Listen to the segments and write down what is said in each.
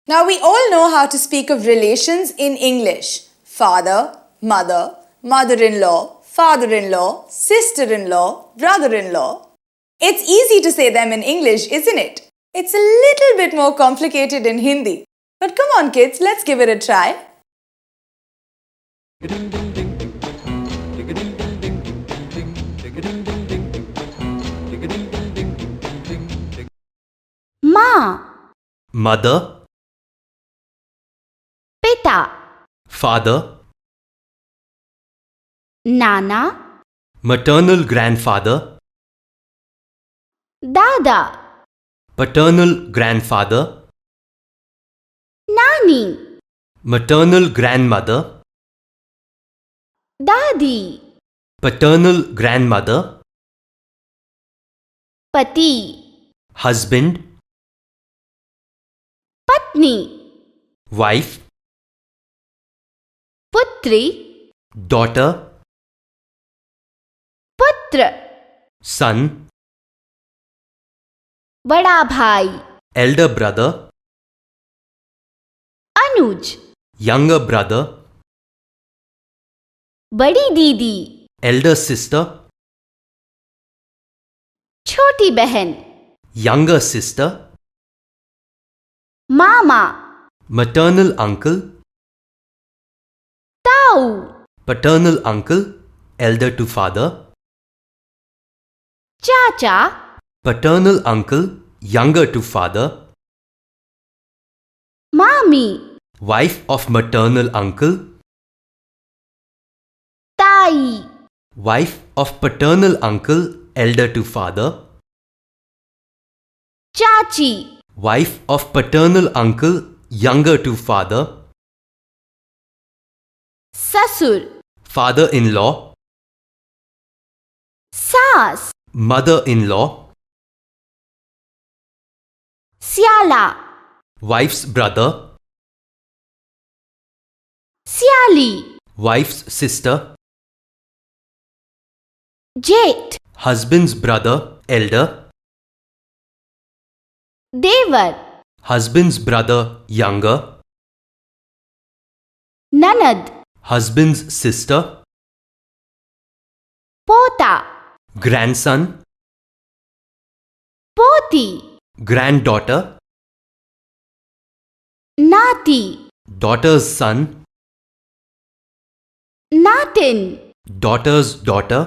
Now we all know how to speak of relations in English. Father, mother, mother-in-law, father-in-law, sister-in-law, brother-in-law. It's easy to say them in English, isn't it? It's a little bit more complicated in Hindi. But come on kids, let's give it a try. माँ, Mother, पिता, father, नाना, maternal grandfather, दादा, paternal grandfather, नानी, maternal grandmother, दादी, paternal grandmother, पति, husband, पत्नी, wife, पुत्री, daughter, पुत्र, son, बड़ा भाई, elder brother, अनुज, younger brother, बड़ी दीदी, elder sister, छोटी बहन, younger sister, मामा, maternal uncle, ताऊ, paternal uncle, elder to father, चाचा, paternal uncle, younger to father, मामी, wife of maternal uncle, ताई, wife of paternal uncle, elder to father, चाची, wife of paternal uncle, younger to father, ससुर, father-in-law, सास, mother-in-law, स्याला, wife's brother, स्याली, wife's sister, जेठ, husband's brother, elder, देवर, husband's brother, younger, ननद, husband's sister, पोता, grandson, पोती, granddaughter, नाती, daughter's son, नातिन, daughter's daughter,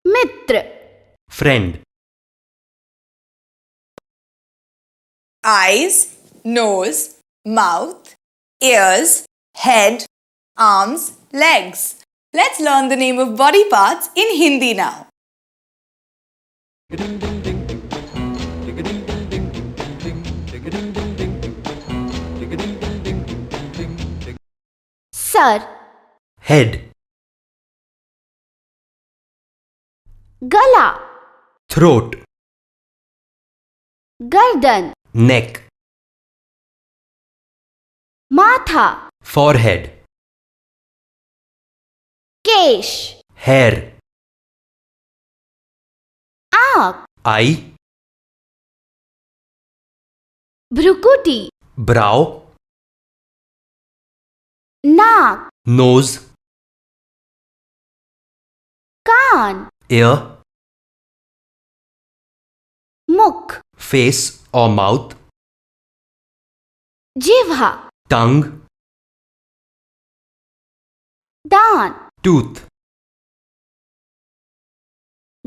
Mitra, friend, Eyes, nose, mouth, ears, head, arms, legs. Let's learn the name of body parts in Hindi now. Sir, head, गला, throat, गर्दन, neck, माथा, forehead, केश, hair, आँख, eye, भ्रुकुटी, brow, नाक, nose, कान, ear, मुख, face or mouth, जिह्वा, tongue, दांत, tooth,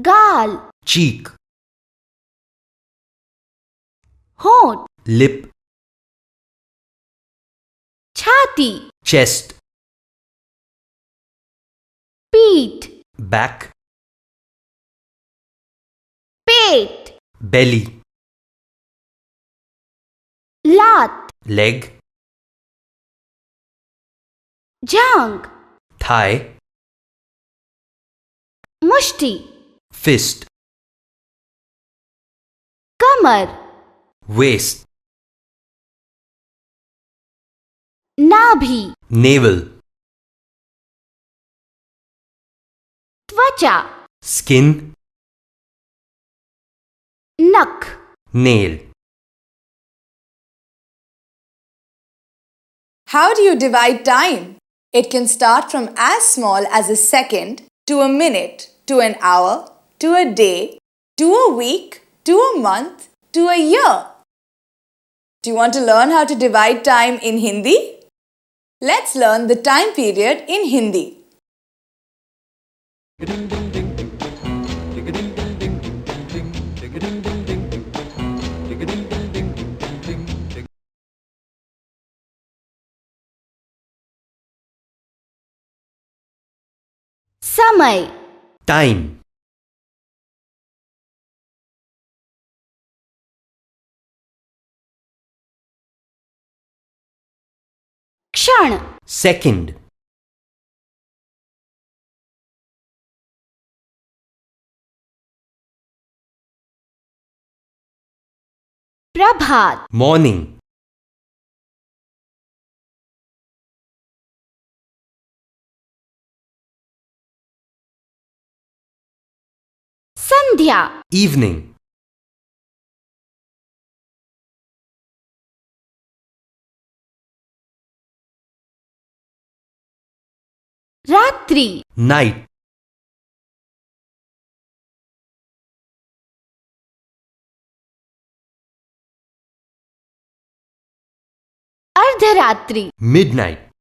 गाल, cheek, होंठ, lip, छाती, chest, पीठ, back, पेट, belly, लात, leg, जांघ, thigh, मुष्टि, fist, कमर, waist, नाभि, navel, त्वचा, skin, नख, nail. How do you divide time? It can start from as small as a second to a minute to an hour to a day to a week to a month to a year. Do you want to learn how to divide time in Hindi? Let's learn the time period in Hindi. समय, time, क्षण, second, प्रभात, morning, संध्या, evening, रात्रि, night, अर्धरात्रि, midnight,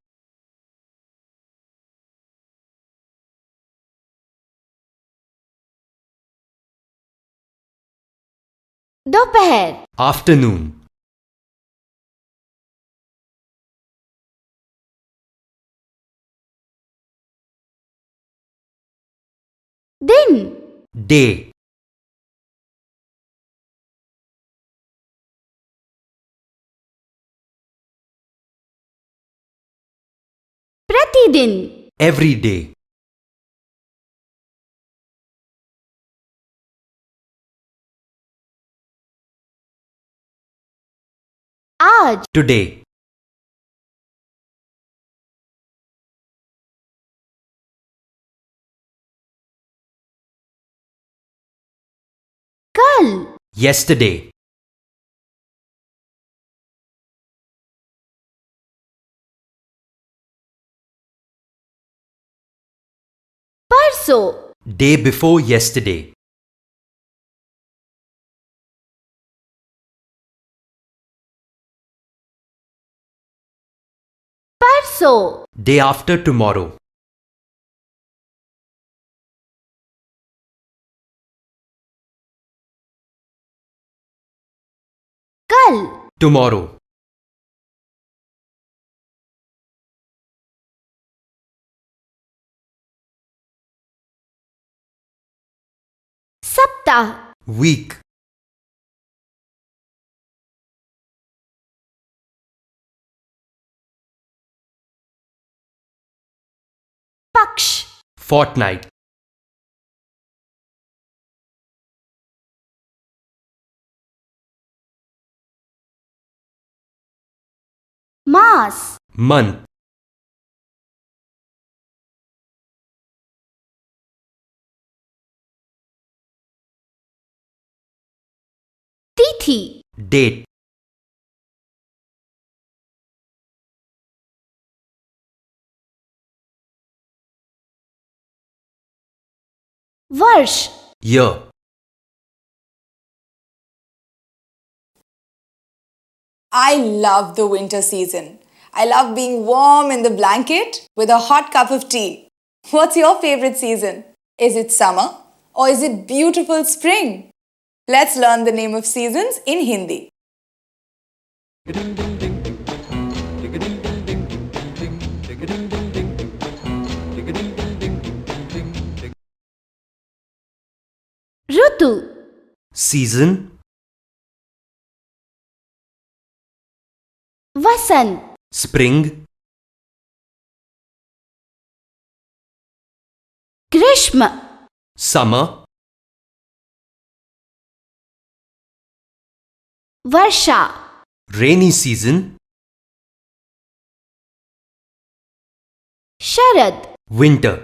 दोपहर, afternoon, दिन, day, प्रतिदिन, every day, आज, today, कल, yesterday, परसों, day before yesterday, परसों, day after tomorrow, कल, tomorrow, सप्ताह, week, पक्ष, fortnight, मास, month, तिथि, date, वर्ष, year, I love the winter season. I love being warm in the blanket with a hot cup of tea. What's your favorite season? Is it summer or is it beautiful spring? Let's learn the name of seasons in Hindi. Ritu, season, Vasant, spring, ग्रीष्म, summer, Varsha, rainy season, Sharad, winter.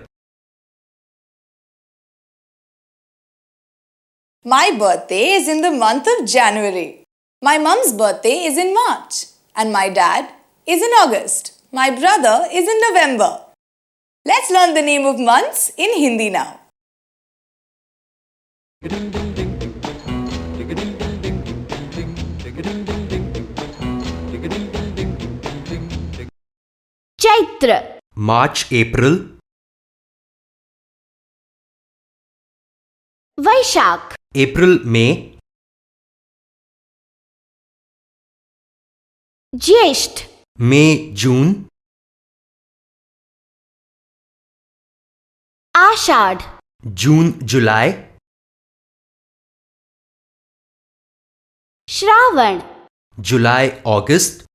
My birthday is in the month of January. My mum's birthday is in March. And my dad is in August. My brother is in November. Let's learn the name of months in Hindi now. Chaitra. March, April. Vaishak. April, May. Jyesht. May, June. Ashadh. June, July. Shravan. July, August.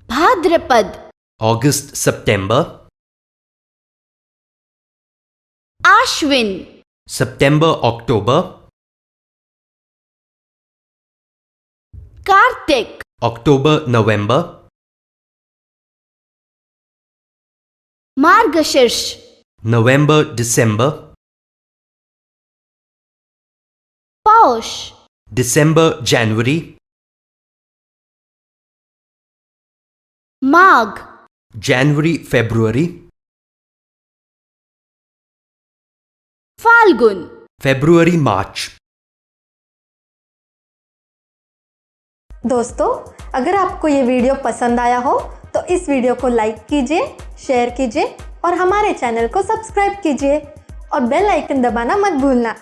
Bhadrapad. August, September. Ashwin. September, October. Kartik. October, November. Margashirsh. November, December. Paush. December, January. Magh. January, February. Falgun. February, March. दोस्तों, अगर आपको ये video पसंद आया हो तो इस video को लाइक कीजिए, शेयर कीजिए और हमारे चैनल को सब्सक्राइब कीजिए और बेल आइकन दबाना मत भूलना।